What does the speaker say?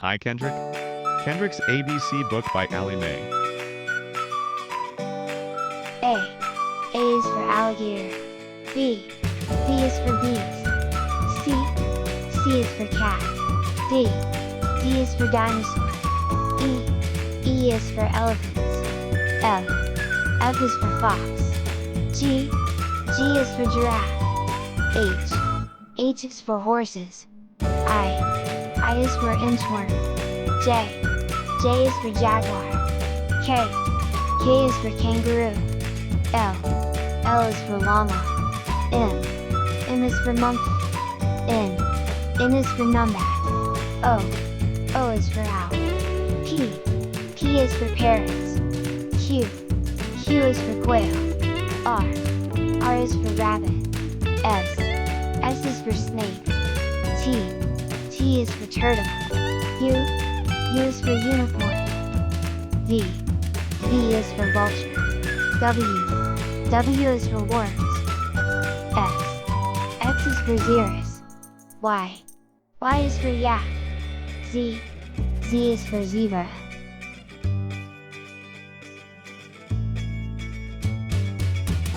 Hi, Kendrick. Kendrick's ABC book by Allie Mae. A. A is for alligator. B. B is for bees. C. C is for cat. D. D is for dinosaur. E. E is for elephants. F. F is for fox. G. G is for giraffe. H. H is for horses. I is for inchworm. J. J is for jaguar. K. K is for kangaroo. L. L is for llama. M. M is for monkey. N. N is for numbat. O. O is for owl. P. P is for parrots. Q. Q is for quail. R. R is for rabbit. S. S is for snake. T. T is for turtle. U. U is for unicorn. V. V is for vulture. W. W is for worms. X. X is for xerus. Y. Y is for yak. Z. Z is for zebra.